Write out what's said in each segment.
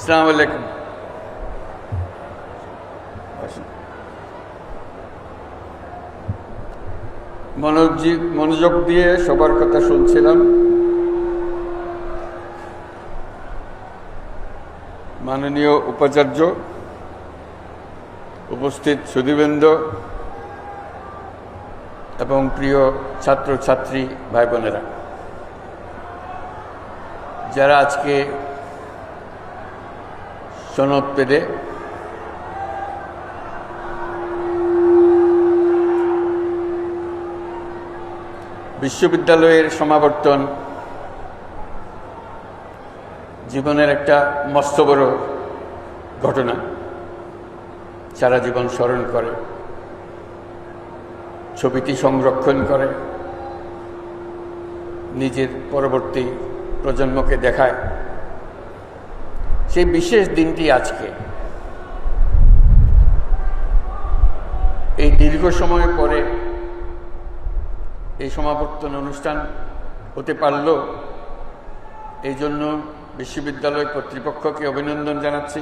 আসসালামু আলাইকুম। মনোযোগ দিয়ে সবার কথা শুনছিলাম। মাননীয় উপাচার্য, উপস্থিত সুধীবৃন্দ এবং প্রিয় ছাত্রছাত্রী ভাই বোনেরা, যারা আজকে সনদ পেলে বিশ্ববিদ্যালয়ের সমাবর্তন জীবনের একটা মস্ত বড় ঘটনা, সারা জীবন স্মরণ করে, ছবিটি সংরক্ষণ করে, নিজের পরবর্তী প্রজন্মকে দেখায়। সেই বিশেষ দিনটি আজকে। এই দীর্ঘ সময় পরে এই সমাবর্তন অনুষ্ঠান হতে পারল, এই জন্য বিশ্ববিদ্যালয় কর্তৃপক্ষকে অভিনন্দন জানাচ্ছি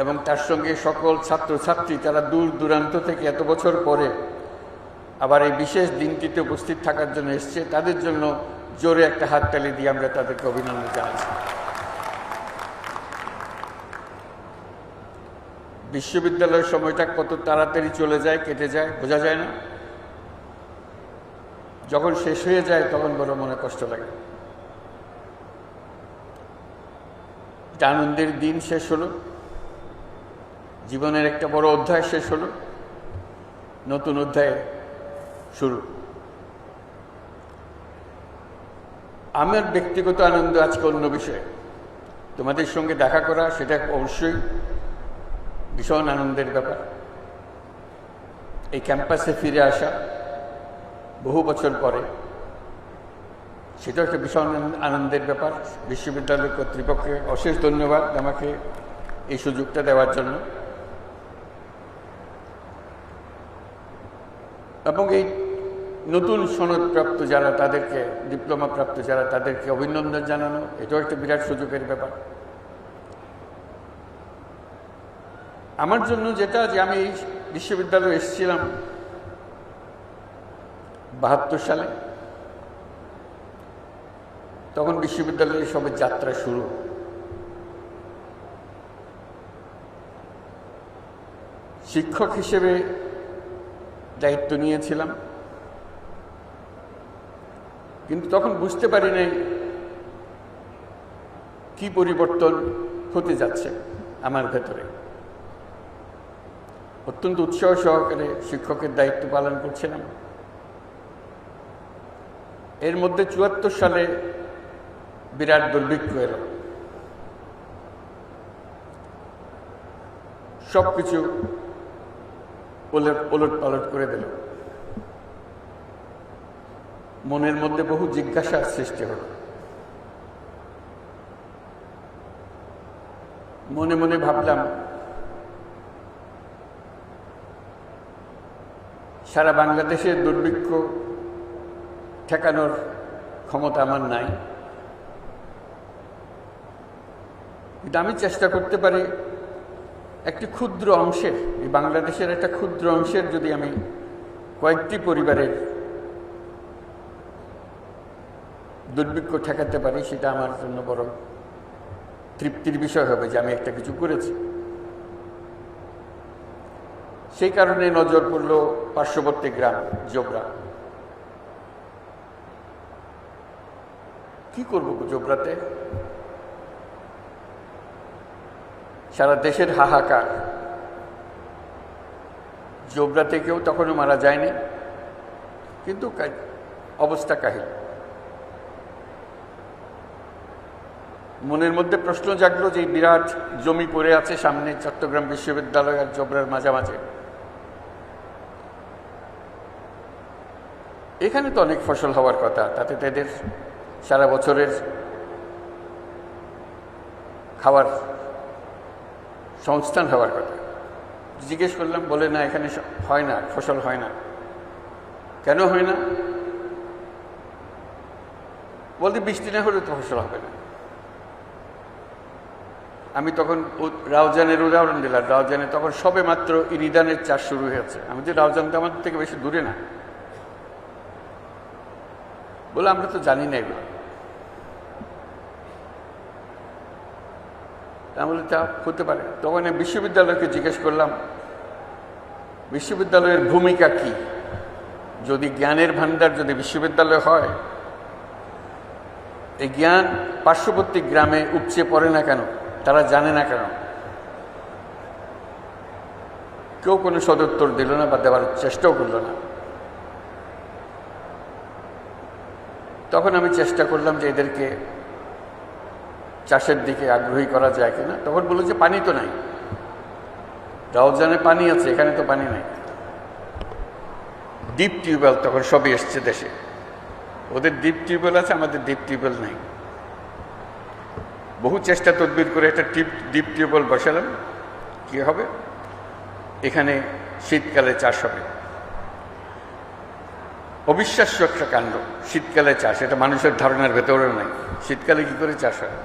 এবং তার সঙ্গে সকল ছাত্রছাত্রী যারা দূর দূরান্ত থেকে এত বছর পরে আবার এই বিশেষ দিনটিতে উপস্থিত থাকার জন্য এসছে, তাদের জন্য জোরে একটা হাততালি দিয়ে আমরা তাদেরকে অভিনন্দন জানাচ্ছি। বিশ্ববিদ্যালয়ের সময়টা কত তাড়াতাড়ি চলে যায়, কেটে যায়, বোঝা যায় না। যখন শেষ হয়ে যায় তখন বড় মনে কষ্ট লাগে। একটা আনন্দের দিন শেষ হলো, জীবনের একটা বড় অধ্যায় শেষ হলো, নতুন অধ্যায় শুরু। আমার ব্যক্তিগত আনন্দ আজকে অন্য বিষয়ে। তোমাদের সঙ্গে দেখা করা সেটা অবশ্যই ভীষণ আনন্দের ব্যাপার। এই ক্যাম্পাসে ফিরে আসা বহু বছর পরে, সেটা একটা ভীষণ আনন্দের ব্যাপার। বিশ্ববিদ্যালয় কর্তৃপক্ষকে অশেষ ধন্যবাদ আমাকে এই সুযোগটা দেওয়ার জন্য। এবং এই নতুন সনদপ্রাপ্ত যারা, তাদেরকে ডিপ্লোমা প্রাপ্ত যারা, তাদেরকে অভিনন্দন জানানো, এটাও একটা বিরাট সুযোগের ব্যাপার। আমার জন্য যেটা, যে আমি এই বিশ্ববিদ্যালয়ে এসেছিলাম 72 সালে, তখন বিশ্ববিদ্যালয়ের সবে যাত্রা শুরু। শিক্ষক হিসেবে দায়িত্ব নিয়েছিলাম, কিন্তু তখন বুঝতে পারি নাই কি পরিবর্তন হতে যাচ্ছে আমার ভেতরে। অত্যন্ত উৎসাহ সহকারে শিক্ষকের দায়িত্ব পালন করছিলাম। এর মধ্যে 74 সালে বিরাট দুর্ভিক্ষ এলো, সবকিছু ওলট পালট করে দিল। মনের মধ্যে বহু জিজ্ঞাসার সৃষ্টি হল। মনে মনে ভাবলাম, সারা বাংলাদেশের দুর্ভিক্ষ ঠেকানোর ক্ষমতা আমার নাই, কিন্তু আমি চেষ্টা করতে পারি একটি ক্ষুদ্র অংশের, এই বাংলাদেশের একটা ক্ষুদ্র অংশের যদি আমি কয়েকটি পরিবারের দুর্ভিক্ষ ঠেকাতে পারি, সেটা আমার জন্য বড় তৃপ্তির বিষয় হবে যে আমি একটা কিছু করেছি। সেই কারণে নজর পড়ল পার্শ্ববর্তী গ্রাম জোবরা। কি করব জোবরাতে? সারা দেশের হাহাকার, জোবরাতে কেউ তখনও মারা যায়নি, কিন্তু অবস্থা কাহিল। মনের মধ্যে প্রশ্ন জাগলো যে বিরাট জমি পড়ে আছে সামনে, চট্টগ্রাম বিশ্ববিদ্যালয় আর জোবরার মাঝামাঝি। এখানে তো অনেক ফসল হওয়ার কথা, তাতে তাদের সারা বছরের খাওয়ার সংস্থান হওয়ার কথা। জিজ্ঞেস করলাম, বলে না, এখানে হয় না, ফসল হয় না। কেন হয় না? বলতে বৃষ্টি না হলে তো ফসল হবে না। আমি তখন রাউজানের উদাহরণ দিলাম। রাউজানে তখন সবে মাত্র ইরিদানের চাষ শুরু হয়েছে। আমি যে রাউজান তো আমাদের থেকে বেশি দূরে না। বলে আমরা তো জানি না এগুলো। তাহলে তা হতে পারে। তখন আমি বিশ্ববিদ্যালয়কে জিজ্ঞেস করলাম, বিশ্ববিদ্যালয়ের ভূমিকা কি? যদি জ্ঞানের ভান্ডার যদি বিশ্ববিদ্যালয় হয়, এই জ্ঞান পার্শ্ববর্তী গ্রামে উপচে পড়ে না কেন? তারা জানে না কেন? কেউ কোনো সদুত্তর দিল না বা দেওয়ার চেষ্টাও করল না। তখন আমি চেষ্টা করলাম যে এদেরকে চাষের দিকে আগ্রহী করা যায় কিনা। তখন বলল যে পানি তো নাই, রাউজানে পানি আছে, এখানে তো পানি নাই। ডিপ টিউবওয়েল তখন সবই এসছে দেশে। ওদের ডিপ টিউবওয়েল আছে, আমাদের ডিপ টিউবওয়েল নেই। বহু চেষ্টা তদবির করে একটা ডিপ টিউবওয়েল বসালাম। কি হবে? এখানে শীতকালে চাষ হবে। অবিশ্বাস্য একটা কাণ্ড, শীতকালে চাষ। এটা মানুষের ধারণার ভেতরেও নাই। শীতকালে কি করে চাষ হয়?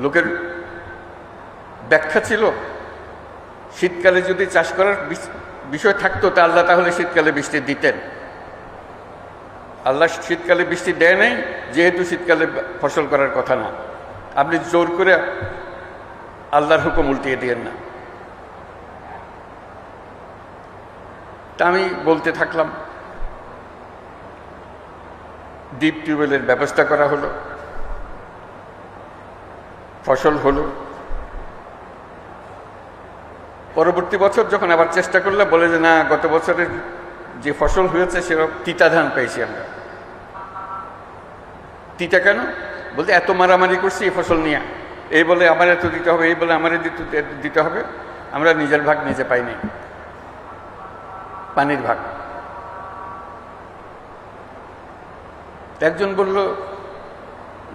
লোকের ব্যাখ্যা ছিল, শীতকালে যদি চাষ করার বিষয় থাকতো তা আল্লাহ তাহলে শীতকালে বৃষ্টি দিতেন। আল্লাহ শীতকালে বৃষ্টি দেয় নাই, যেহেতু শীতকালে ফসল করার কথা না। আপনি জোর করে আল্লাহর হুকুম উল্টিয়ে দিয়েন না। তা আমি বলতে থাকলাম। ডিপ টিউবওয়েলের ব্যবস্থা করা হলো, ফসল হলো। পরবর্তী বছর যখন আবার চেষ্টা করলে বলে যে না, গত বছরের যে ফসল হয়েছে সেরকম তিতা ধান পেয়েছি আমরা। তিতা কেন? বলতে এত মারামারি করছি এই ফসল নিয়ে, এই বলে আমার এত দিতে হবে, এই বলে আমার দিতে হবে। আমরা নিজের ভাগ নিজে পাইনি, পানির ভাগ। একজন বলল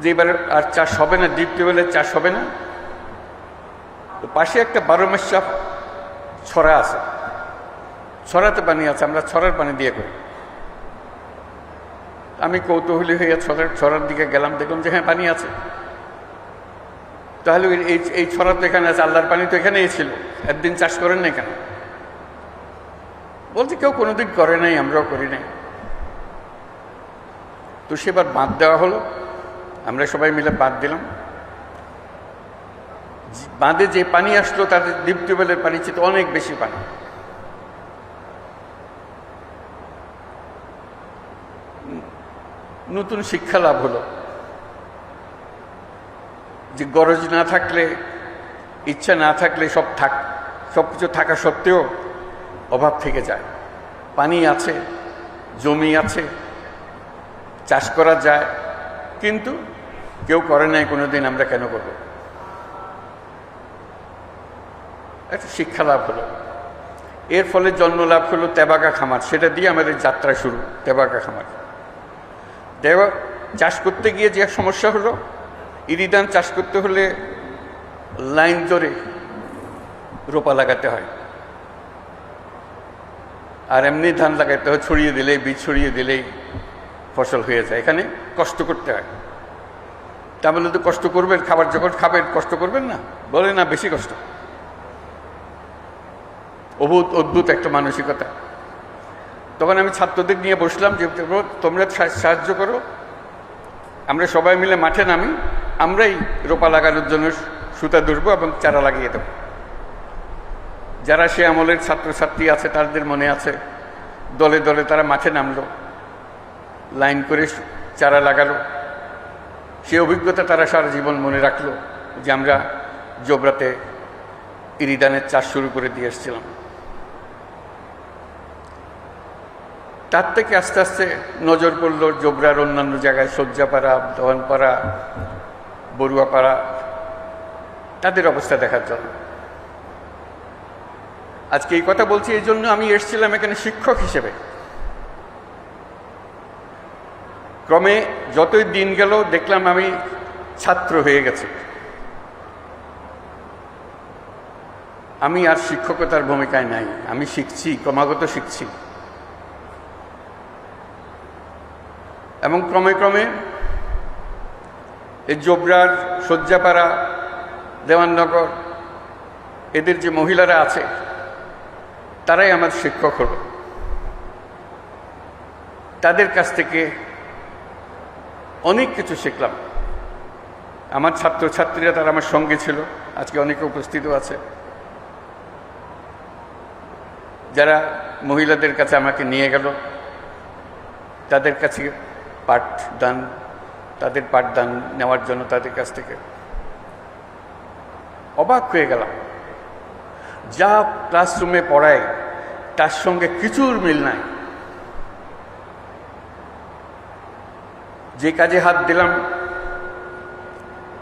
যে এবার আর চাষ হবে না, ডিপ টিউবওয়েলের চাষ হবে না। তো পাশে একটা 12 মাসা ছড়া আছে, ছড়াতে পানি আছে, আমরা ছড়ার পানি দিয়ে করি। আমি কৌতূহলী হয়ে ছড়ার দিকে গেলাম, দেখলাম যে হ্যাঁ পানি আছে। তাহলে এই ছড়া তো এখানে আছে, আল্লাহর পানি তো এখানেই ছিল, একদিন চাষ করেন না কেন? বলছে কেউ কোনোদিন করে নাই, আমরাও করি নাই। তো সেবার বাঁধ দেওয়া হলো, আমরা সবাই মিলে বাঁধ দিলাম। বাঁধে যে পানি আসলো তাদের ডিপ টিউবওয়েলের পানি চেয়ে অনেক বেশি পানি। নতুন শিক্ষা লাভ হলো যে গরজ না থাকলে, ইচ্ছা না থাকলে সবকিছু থাকা সত্ত্বেও অভাব থেকে যায়। পানি আছে, জমি আছে, চাষ করা যায়, কিন্তু কেউ করে নাই কোনোদিন। আমরা কেন করব? একটা শিক্ষা লাভ হলো। এর ফলে জন্ম লাভ হলো তেবাগা খামার। সেটা দিয়ে আমাদের যাত্রা শুরু, তেবাগা খামার। চাষ করতে গিয়ে যে সমস্যা হলো, ইরিধান চাষ করতে হলে লাইন ধরে রোপা লাগাতে হয়, আর এমনি ধান লাগাতে হয় ছড়িয়ে দিলেই, বীজ ছড়িয়ে দিলেই ফসল হয়ে যায়। এখানে কষ্ট করতে হয়। তা বলে তো কষ্ট করবেন, খাবার যখন খাবেন কষ্ট করবেন না? বলে না, বেশি কষ্ট। অদ্ভুত একটা মানসিকতা। তখন আমি ছাত্রদের নিয়ে বসলাম যে তোমরা সাহায্য করো, আমরা সবাই মিলে মাঠে নামি, আমরাই রোপা লাগানোর জন্য সুতা ধরবো এবং চারা লাগিয়ে দেব। যারা সে আমলের ছাত্রছাত্রী আছে তাদের মনে আছে, দলে দলে তারা মাঠে নামলো, লাইন করে চারা লাগালো। সে অভিজ্ঞতা তারা সারা জীবন মনে রাখলো যে আমরা জোবরাতে ইরিধানের চাষ শুরু করে দিয়ে এসেছিলাম। তার থেকে আস্তে আস্তে নজর পড়লো জোবরার অন্যান্য জায়গায়, সজ্জাপাড়া, দহনপাড়া, বড়ুয়াপাড়া, তাদের অবস্থা দেখার জন্য। আজকে এই কথা বলছি এই জন্য, আমি এসেছিলাম এখানে শিক্ষক হিসেবে। ক্রমে যতই দিন গেল দেখলাম আমি ছাত্র হয়ে গেছি। আমি আর শিক্ষকতার ভূমিকায় নাই, আমি শিখছি, ক্রমাগত শিখছি। এবং ক্রমে ক্রমে এই জোবরার, সজ্জাপাড়া, দেওয়াননগর, এদের যে মহিলারা আছে তারাই আমার শিক্ষক হলো। তাদের কাছ থেকে অনেক কিছু শিখলাম। আমার ছাত্রছাত্রীরা তারা আমার সঙ্গে ছিল, আজকে অনেকে উপস্থিত আছে, যারা মহিলাদের কাছে আমাকে নিয়ে গেল, তাদের কাছে পাঠদান নেওয়ার জন্য তাদের কাছ থেকে অবাক হয়ে গেলাম। যা ক্লাসরুমে পড়ায় তার সঙ্গে কিছুর মিল নাই। যে কাজে হাত দিলাম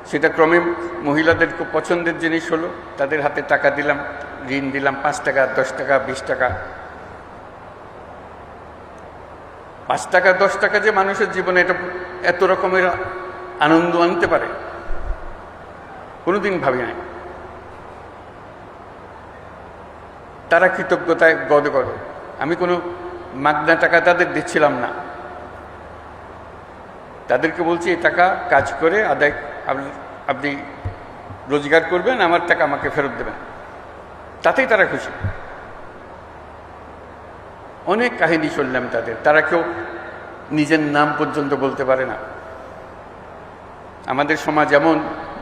সেটা ক্রমে মহিলাদের খুব পছন্দের জিনিস হলো। তাদের হাতে টাকা দিলাম, ঋণ দিলাম, 5 টাকা, 10 টাকা, 20 টাকা। 5 টাকা 10 টাকা যে মানুষের জীবনে এটা এত রকমের আনন্দ আনতে পারে কোনোদিন ভাবি নাই। তারা কৃতজ্ঞতায় গদগদ। আমি কোনো মাগনা টাকা তাদের দিচ্ছিলাম না, তাদেরকে বলছি এই টাকা কাজ করে আদায় আপনি রোজগার করবেন, আমার টাকা আমাকে ফেরত দেবেন, তাতেই তারা খুশি। অনেক কাহিনী শুনলাম তাদের। তারা কেউ নিজের নাম পর্যন্ত বলতে পারে না। আমাদের সমাজ এমন,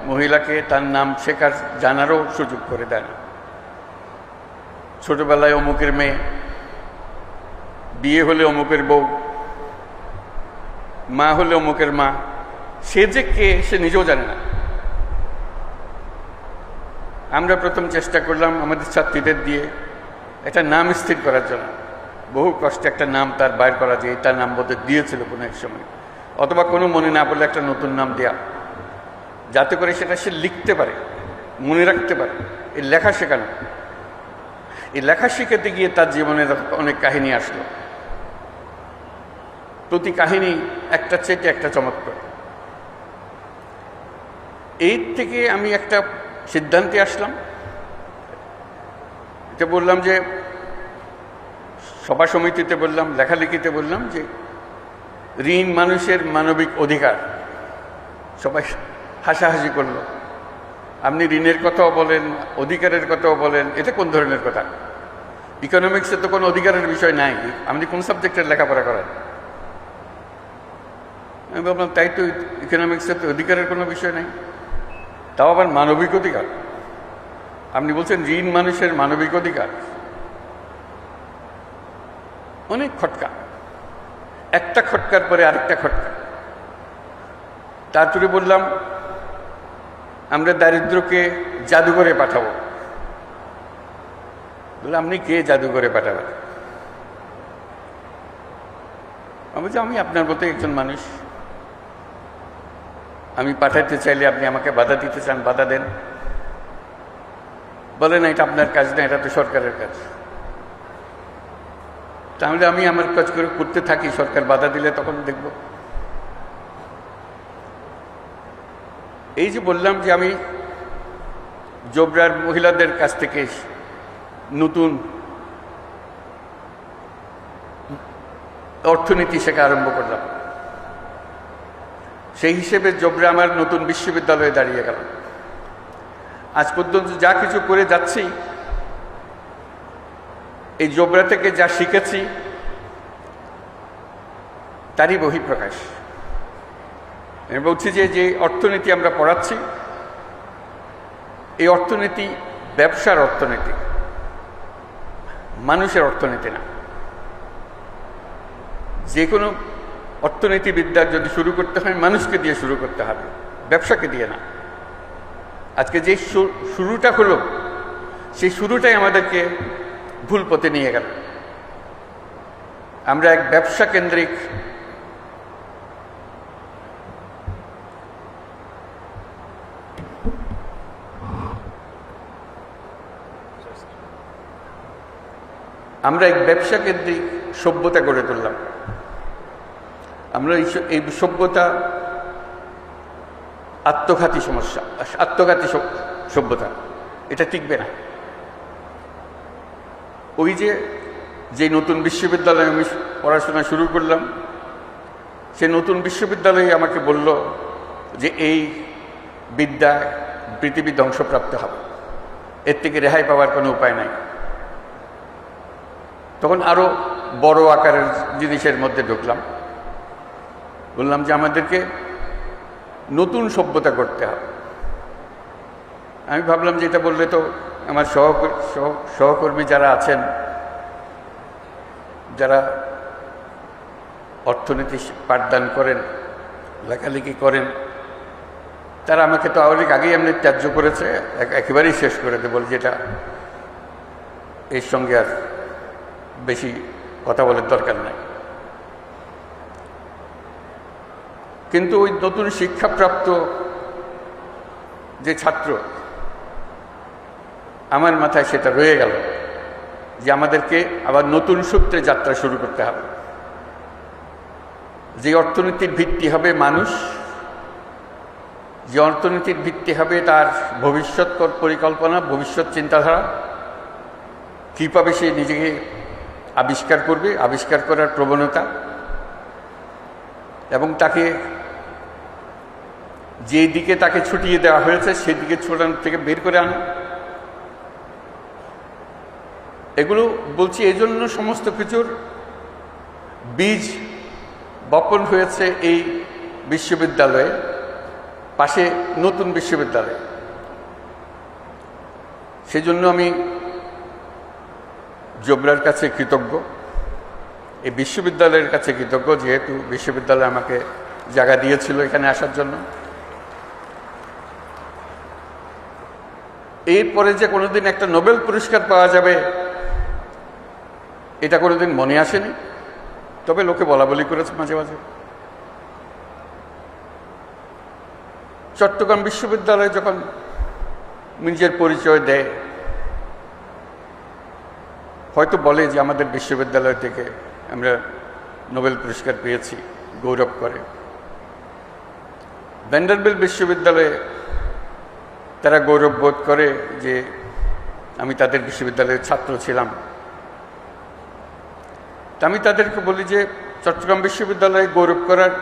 মহিলাকে তার নাম শেখার জানারও সুযোগ করে দেয় না। ছোটবেলায় অমুকের মেয়ে, বিয়ে হলে অমুকের বউ, মা হলে অমুকের মা, সে যে কে সে নিজেও জানে না। আমরা প্রথম চেষ্টা করলাম আমাদের ছাত্রীদের দিয়ে একটা নাম স্থির করার জন্য। বহু কষ্টে একটা নাম তার বাইর করা, যে তার নাম বলতে দিয়েছিল কোনো এক সময়, অথবা কোনো মনে না পড়লে একটা নতুন নাম দেয়া, যাতে করে সেটা সে লিখতে পারে, মনে রাখতে পারে। এই লেখা শেখানো, এই লেখা শিখাতে গিয়ে তার জীবনে অনেক কাহিনী আসলো। প্রতি কাহিনী একটা চেয়ে একটা চমৎকার। এর থেকে আমি একটা সিদ্ধান্তে আসলাম। এটা বললাম যে সভা সমিতিতে বললাম, লেখালেখিতে বললাম যে ঋণ মানুষের মানবিক অধিকার। সবাই হাসাহাসি করলো। আপনি ঋণের কথাও বলেন, অধিকারের কথাও বলেন, এটা কোন ধরনের কথা? ইকোনমিক্সে তো কোনো অধিকারের বিষয় নাই, আপনি কোন সাবজেক্টের লেখাপড়া করেন? আমি ভাবলাম তাই তো, ইকোনমিক্সে তো অধিকারের কোনো বিষয় নাই, তাও আবার মানবিক অধিকার। আপনি বলছেন ঋণ মানুষের মানবিক অধিকার। অনেক খটকা, একটা খটকার পরে আরেকটা খটকা। তারপরে বললাম আমরা দারিদ্রকে জাদুঘরে পাঠাবো। বললাম আপনি কে জাদুঘরে পাঠাবেন? আমি বলছি আমি আপনার মতো একজন মানুষ, আমি পাঠাতে চাইলে আপনি আমাকে বাধা দিতে চান, বাধা দেন। বলে না এটা আপনার কাজ না, এটা তো সরকারের কাজ। তাহলে আমি আমার কাজ করে করতে থাকি, সরকার বাধা দিলে তখন দেখব। এই যে বললাম যে আমি জোবরার মহিলাদের কাছ থেকে নতুন অর্থনীতি শেখা আরম্ভ করলাম, সেই হিসেবে জোবরা আমার নতুন বিশ্ববিদ্যালয়ে দাঁড়িয়ে গেল। আজ পর্যন্ত যা কিছু করে যাচ্ছি, এই জোবরা থেকে যা শিখেছি তারই বহিঃপ্রকাশ। আমি বলছি যে অর্থনীতি আমরা পড়াচ্ছি, এই অর্থনীতি ব্যবসার অর্থনীতি, মানুষের অর্থনীতি না। যে কোনো অর্থনীতিবিদ্যার যদি শুরু করতে হয় মানুষকে দিয়ে শুরু করতে হবে, ব্যবসাকে দিয়ে না। আজকে যে শুরুটা হলো, সেই শুরুটাই আমাদেরকে ভুল পথে নিয়ে গেল। আমরা এক ব্যবসা কেন্দ্রিক সভ্যতা গড়ে তুললাম। আমরা এই সভ্যতা আত্মঘাতী সভ্যতা, এটা টিকবে না। ওই যে নতুন বিশ্ববিদ্যালয়ে আমি পড়াশোনা শুরু করলাম, সে নতুন বিশ্ববিদ্যালয়ে আমাকে বলল যে এই বিদ্যায় পৃথিবী ধ্বংসপ্রাপ্ত হবে, এর থেকে রেহাই পাওয়ার কোনো উপায় নাই। তখন আরো বড় আকারের জিনিসের মধ্যে ঢুকলাম, বললাম যে আমাদেরকে নতুন সভ্যতা করতে হবে। আমি ভাবলাম যে এটা বললে তো আমার সহকর্মী যারা আছেন, যারা অর্থনীতি পাঠদান করেন, লেখালেখি করেন, তারা আমাকে তো অনেক আগেই এমনি ত্যায্য করেছে, একেবারেই শেষ করে দেবে, বলে যেটা এর সঙ্গে আর বেশি কথা বলার দরকার নাই। কিন্তু ওই নতুন শিক্ষাপ্রাপ্ত যে ছাত্র, আমার মাথায় সেটা রয়ে গেল যে আমাদেরকে আবার নতুন সূত্রে যাত্রা শুরু করতে হবে। যে অর্থনীতির ভিত্তি হবে মানুষ, যে অর্থনীতির ভিত্তি হবে তার ভবিষ্যৎ পরিকল্পনা, ভবিষ্যৎ চিন্তাধারা, কীভাবে সে নিজেকে আবিষ্কার করবে, আবিষ্কার করার প্রবণতা, এবং তাকে যে দিকে তাকে ছুটিয়ে দেওয়া হয়েছে সেদিকে ছোটানো থেকে বের করে আনা। এগুলো বলছি এই জন্য সমস্ত কিছুর বীজ বপন হয়েছে এই বিশ্ববিদ্যালয়ে, পাশে নতুন বিশ্ববিদ্যালয়। সেজন্য আমি জোবরার কাছে কৃতজ্ঞ, এই বিশ্ববিদ্যালয়ের কাছে কৃতজ্ঞ, যেহেতু বিশ্ববিদ্যালয় আমাকে জায়গা দিয়েছিল এখানে আসার জন্য। এরপরে যে কোনোদিন একটা নোবেল পুরস্কার পাওয়া যাবে এটা কোনোদিন মনে আসেনি, তবে লোকে বলা বলি করেছে মাঝে মাঝে। চট্টগ্রাম বিশ্ববিদ্যালয় যখন নিজের পরিচয় দেয়, হয়তো বলে যে আমাদের বিশ্ববিদ্যালয় থেকে আমরা নোবেল পুরস্কার পেয়েছি, গৌরব করে। ভ্যান্ডারবিল্ট বিশ্ববিদ্যালয়ে তারা গৌরব বোধ করে যে আমি তাদের বিশ্ববিদ্যালয়ের ছাত্র ছিলাম। তা আমি তাদেরকে বলি যে চট্টগ্রাম বিশ্ববিদ্যালয়ে গৌরব করার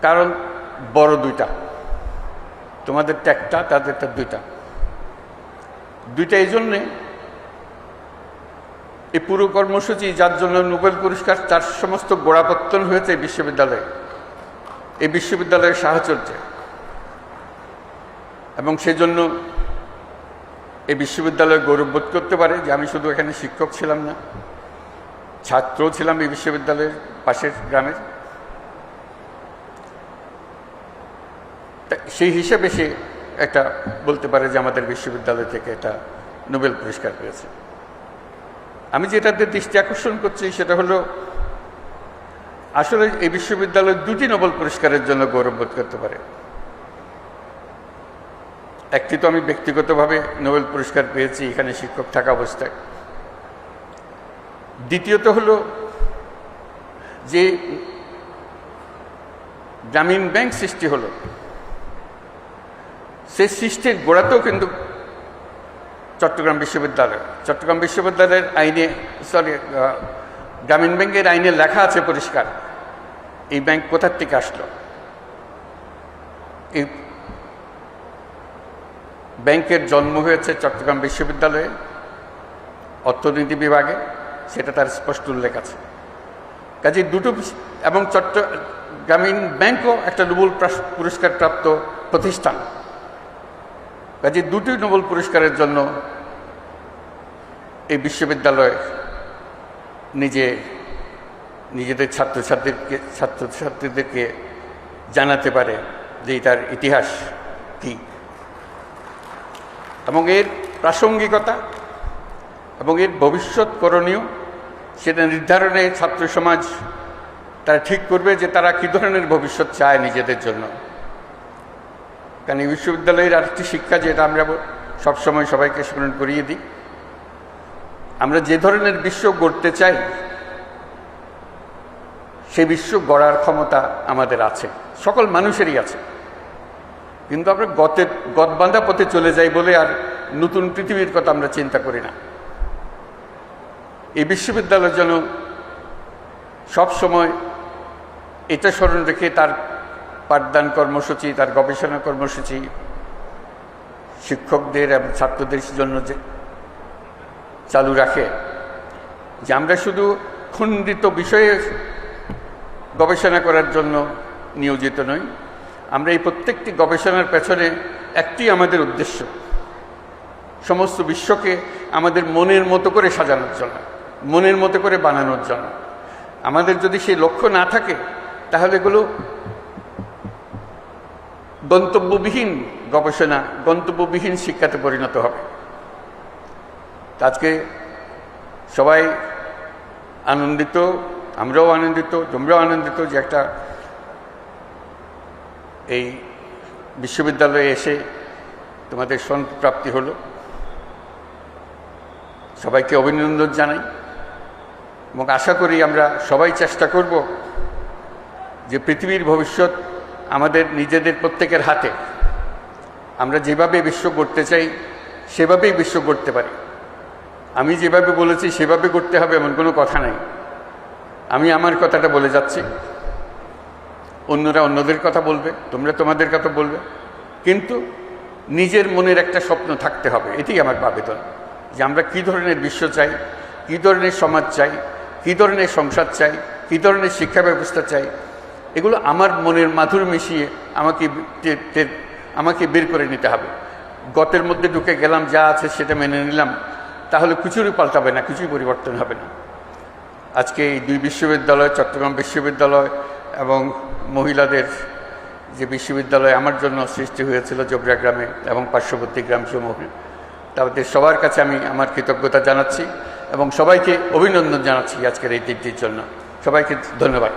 কারণ বড় দুইটা, তোমাদেরটা একটা, তাদেরটা দুইটা। এই জন্যে এই পুরো কর্মসূচি যার জন্য নোবেল পুরস্কার, তার সমস্ত গোড়াপত্তন হয়েছে এই বিশ্ববিদ্যালয়ে, এই বিশ্ববিদ্যালয়ের সাহচর্যে। এবং সেজন্য এই বিশ্ববিদ্যালয় গৌরববোধ করতে পারে যে আমি শুধু এখানে শিক্ষক ছিলাম না, ছাত্রও ছিলাম এই বিশ্ববিদ্যালয়ের পাশের গ্রামের। সেই হিসেবে সে একটা বলতে পারে যে আমাদের বিশ্ববিদ্যালয় থেকে একটা নোবেল পুরস্কার পেয়েছে। আমি যেটাতে দৃষ্টি আকর্ষণ করছি সেটা হলো আসলে এই বিশ্ববিদ্যালয় দুটি নোবেল পুরস্কারের জন্য গৌরববোধ করতে পারে। একটি তো আমি ব্যক্তিগতভাবে নোবেল পুরস্কার পেয়েছি এখানে শিক্ষক থাকা অবস্থায়। দ্বিতীয়ত হলো যে গ্রামীণ ব্যাংক সৃষ্টি হলো, সেই সৃষ্টির গোড়াতেও কিন্তু চট্টগ্রাম বিশ্ববিদ্যালয়ের আইনে, গ্রামীণ ব্যাংকের আইনে লেখা আছে পরিষ্কার এই ব্যাংক কোথার থেকে আসলো। এই ব্যাংকের জন্ম হয়েছে চট্টগ্রাম বিশ্ববিদ্যালয়ে অর্থনীতি বিভাগে, সেটা তার স্পষ্ট উল্লেখ আছে। কাজে দুটো, এবং গ্রামীণ ব্যাংকও একটা নোবেল পুরস্কার প্রাপ্ত প্রতিষ্ঠান। কাজে দুটি নোবেল পুরস্কারের জন্য এই বিশ্ববিদ্যালয় নিজেদের ছাত্রছাত্রীদেরকে জানাতে পারে যে এটার ইতিহাস কি, এবং এর প্রাসঙ্গিকতা এবং এর ভবিষ্যৎ করণীয় সেটা নির্ধারণে ছাত্র সমাজ তারা ঠিক করবে যে তারা কী ধরনের ভবিষ্যৎ চায় নিজেদের জন্য। কারণ এই বিশ্ববিদ্যালয়ের আরেকটি শিক্ষা, যেটা আমরা সবসময় সবাইকে স্মরণ করিয়ে দিই, আমরা যে ধরনের বিশ্ব গড়তে চাই সেই বিশ্ব গড়ার ক্ষমতা আমাদের আছে, সকল মানুষেরই আছে। কিন্তু আমরা গতবান্ধা পথে চলে যাই বলে আর নতুন পৃথিবীর কথা আমরা চিন্তা করি না। এই বিশ্ববিদ্যালয়ের জন্য সব সময় এটা স্মরণ রেখে তার পাঠদান কর্মসূচি, তার গবেষণা কর্মসূচি শিক্ষকদের এবং ছাত্রদের জন্য যে চালু রাখে, যে আমরা শুধু খণ্ডিত বিষয়ে গবেষণা করার জন্য নিয়োজিত নই, আমরা এই প্রত্যেকটি গবেষণার পেছনে একটি আমাদের উদ্দেশ্য, সমস্ত বিশ্বকে আমাদের মনের মতো করে সাজানোর জন্য, মনের মতো করে বানানোর জন্য। আমাদের যদি সেই লক্ষ্য না থাকে তাহলে এগুলো গন্তব্যবিহীন গবেষণা, গন্তব্যবিহীন শিক্ষাতে পরিণত হবে। আজকে সবাই আনন্দিত, আমরাও আনন্দিত, তোমরাও আনন্দিত যে একটা এই বিশ্ববিদ্যালয়ে এসে তোমাদের প্রাপ্তি হলো। সবাইকে অভিনন্দন জানাই এবং আশা করি আমরা সবাই চেষ্টা করব যে পৃথিবীর ভবিষ্যৎ আমাদের নিজেদের প্রত্যেকের হাতে। আমরা যেভাবে বিশ্ব গড়তে চাই সেভাবেই বিশ্ব গড়তে পারি। আমি যেভাবে বলেছি সেভাবে করতে হবে এমন কোনো কথা নাই। আমি আমার কথাটা বলে যাচ্ছি, অন্যরা অন্যদের কথা বলবে, তোমরা তোমাদের কথা বলবে, কিন্তু নিজের মনের একটা স্বপ্ন থাকতে হবে। এটাই আমার আবেদন, যে আমরা কী ধরনের বিশ্ব চাই, কী ধরনের সমাজ চাই, কী ধরনের সংসার চাই, কী ধরনের শিক্ষা ব্যবস্থা চাই, এগুলো আমার মনের মাধুর মিশিয়ে আমাকে বের করে নিতে হবে। গতের মধ্যে ঢুকে গেলাম, যা আছে সেটা মেনে নিলাম, তাহলে কিছুই পাল্টাবে না, কিছুই পরিবর্তন হবে না। আজকে এই দুই বিশ্ববিদ্যালয়, চট্টগ্রাম বিশ্ববিদ্যালয় এবং মহিলাদের যে বিশ্ববিদ্যালয় আমার জন্য সৃষ্টি হয়েছিল জোবরা গ্রামে এবং পার্শ্ববর্তী গ্রামসমূহ, তাদের সবার কাছে আমি আমার কৃতজ্ঞতা জানাচ্ছি এবং সবাইকে অভিনন্দন জানাচ্ছি আজকের এই দিনটির জন্য। সবাইকে ধন্যবাদ।